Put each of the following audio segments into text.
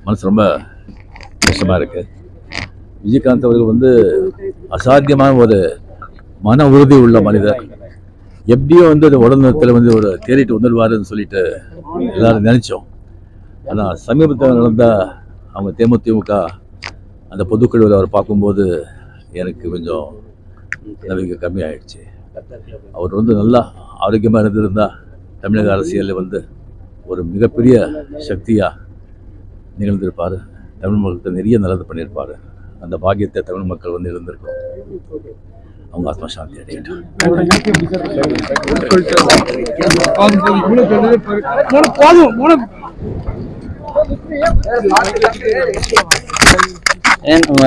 மனசு ரொம்ப கஷ்டமா இருக்கு. விஜயகாந்த் அவர்கள் அசாத்தியமான ஒரு மன உறுதி உள்ள மனிதர். எப்படியோ அந்த உடல்நலத்தில் ஒரு தேறிட்டு வந்துடுவாருன்னு சொல்லிட்டு எல்லாரும் நினைச்சோம். ஆனால் சமீபத்தில் நடந்த அவங்க தேமுதிக அந்த பொதுக்குழுவில் அவர் பார்க்கும்போது எனக்கு கொஞ்சம் நம்பிக்கை கம்மியாயிடுச்சு. அவர் நல்லா ஆரோக்கியமாக இருந்திருந்தா தமிழக அரசியலில் ஒரு மிகப்பெரிய சக்தியாக நிகழ்ந்திருப்பார். தமிழ் மக்களுக்கு நிறைய நல்லது பண்ணியிருப்பார். அந்த பாக்கியத்தை தமிழ் மக்கள் இருந்திருக்கோம். அவங்க ஆத்மா சாந்தி அடையட்டும்.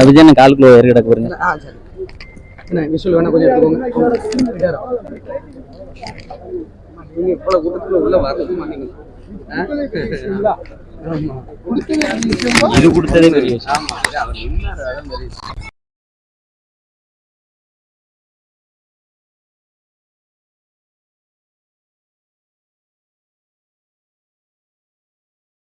விஜயன் காலுக்குள்ள ஏறி கிடக்கு பாருங்க. இது கொடுத்ததே பெரிய விஷயம்.